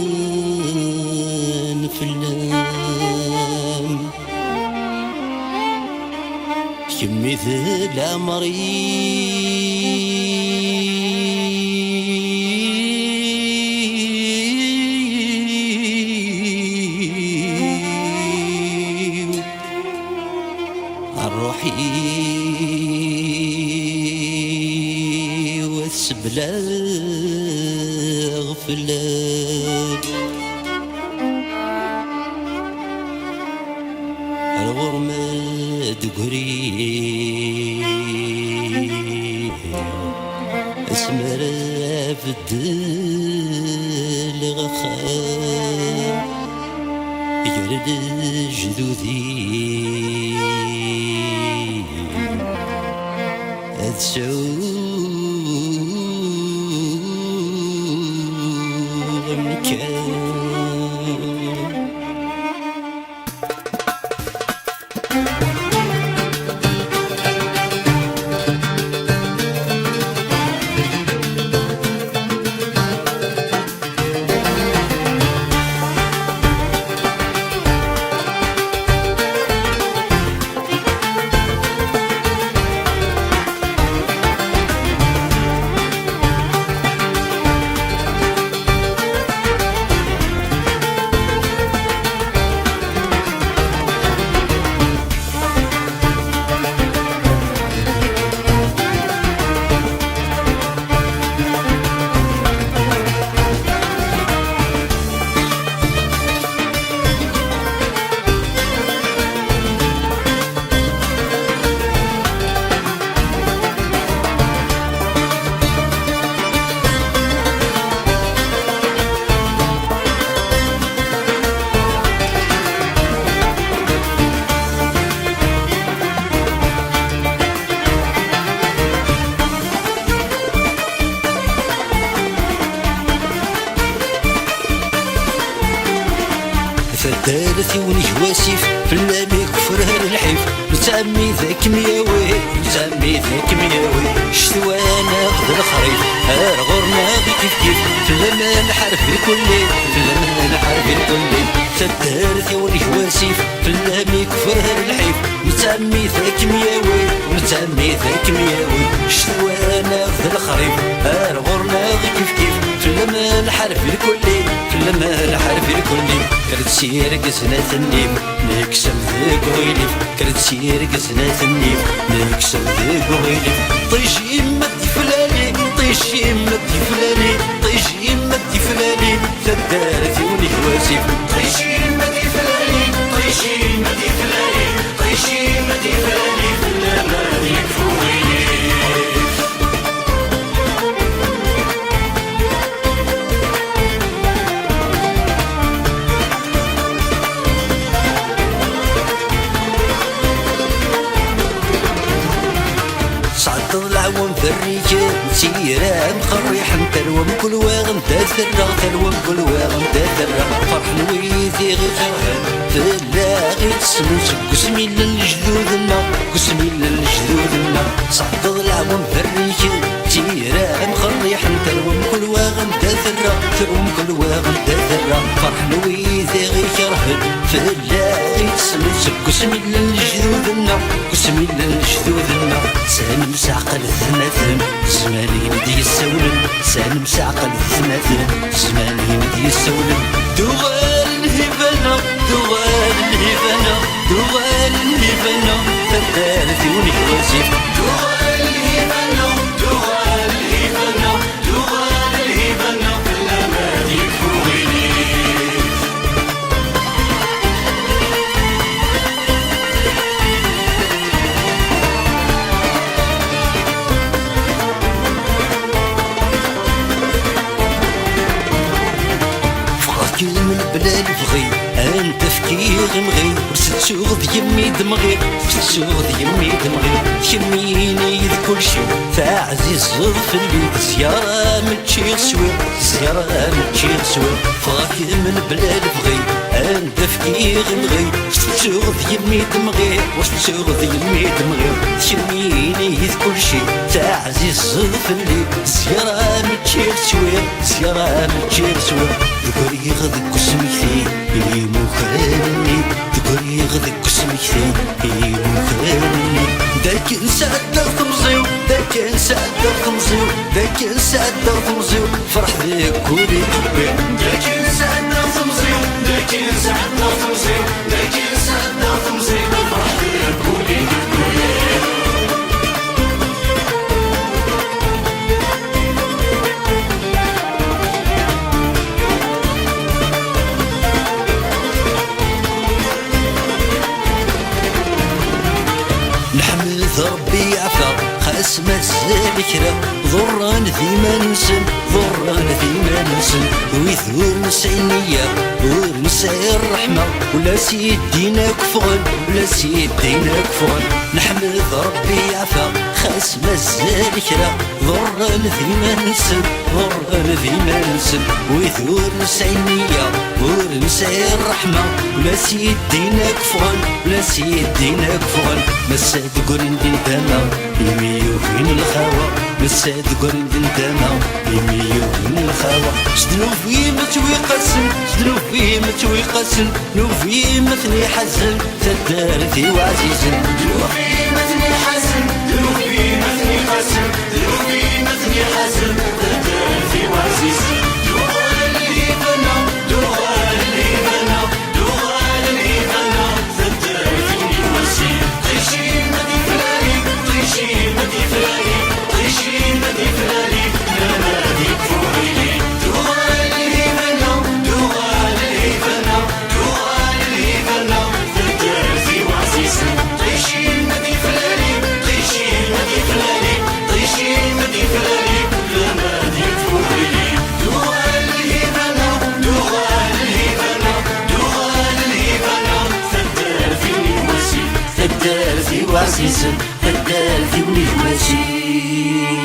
قعدان في اللام كمثل عمري الروحي والسبلاغ في اللام الغرمة دقري اسمر في الدل غخام يرد جدودي أتسوغ مكان فدارتي ونجواسيف في اللامي كفرها الحيف نتعمي ذاك مياوي نتعمي ذاك مياوي شتوانا خذ الخريف غرنا غي كيف كيف في اللمان حرف الكلي في اللمان حرف الكلي فدارتي ونجواسيف في اللامي كفرها الحيف نتعمي ذاك مياوي نتعمي ذاك مياوي شتوانا خذ الخريف غرنا غي كيف كيف في اللمان حرف الكلي في اللمان حرف الكلي كرت سير قزنة النيم نكسم ذيك غيلف كرت سير قزنة النيم نكسم ذيك غيلف طيشي مدي فلاني طيشي مدي فلاني طيشي مدي فلاني فدارتي ونجواسيف طيشي مدي فلاني طيشي مدي فلاني طيشي مدي فلاني فلما يكفوني العوام في الرجال سيرا مخريح نتروم كل واغم تاثرة تروم كل واغم تاثرة فرح نويذي غير جرهان فلاغي تسموس قسمي للجدودنا قسمي للجدودنا صعد العوام في الرجال سيرا مخريح نتروم كل واغم تاثرة تروم كل واغم تاثرة فرح نويذي غير جرهان فلاغي تسموس قسمي للجدودنا قسمي للجدودنا سالم سعقل الثماثم زماني ندي السولم سالم سعقل الثماثم زماني ندي السولم دوغال الهبنا دوغال الهبنا دوغال الهبنا فدارتي ونجواسيف دوغال الهبنا دوغال الهبنا دوغال الهبنا في الأمان يكفوني من بلا الفغي انت فكير مغي رست تشوغ يمي دمغي تشوغ يمي دمغي شميني كل شي تعزيز في اللي زيارة متشي سوي زيارة متشي سوي فراك من بلاد بغي اندفكي غنغي تشوغ يمي دمغي تشوغ يمي دمغي شميني كل شي تعزيز في اللي زيارة متشي سوي زيارة متشي سوي ذكري غدك سميتي مخرني ذكري غدك سميتي مخرني داك نسعد خمزيو داك نسعد خمزيو داك نسعد خمزيو فرح ذيك ولي حبي داك نسعد خمزيو داك نسعد خمزيو داك نسعد خمزيو فرح ذيك ولي حبي نحمد ربي عفا خاس مازال كرا ضران ذيما نسن ضران ذيما نسن ويثور نسعينيا ونسعي الرحمة ولا سيدينا كفغن ولا سيدينا كفغن نحمد ربي عفا خاس مازال كرا ضران ذيما نسن ضران ذيما نسن ويثور نسعينيا ونسعي الرحمة ولا سيدينا كفغن ولا سيدينا كفغن مساد قرن دندما يميو فين الخوا مساد قرن دندما يميو فين الخوا شدنو في متوي قسن شدنو في متوي قسن نو في مثني حزن تدارتي وعزيزن شدنو في مثني حزن شدنو في مثني قسن شدنو في مثني حزن تدارتي وعزيزن دوغال اللي بنا دوغال اللي بنا دوغال اللي بنا تدارتي وعزيزن طيشي مدي فلاني طيشي مدي فلاني طيشي مدي فلاني يا نادي فوقيلي دوغال اللي بنا دوغال اللي بنا دوغال اللي بنا تدارتي وعزيزن طيشي مدي فلاني طيشي مدي فلاني طيشي مدي فلاني يا نادي فوقيلي دوغال اللي بنا دوغال اللي بنا دوغال اللي بنا تدارتي وعزيزن تدارتي وعزيزن تدارتي ونجمتي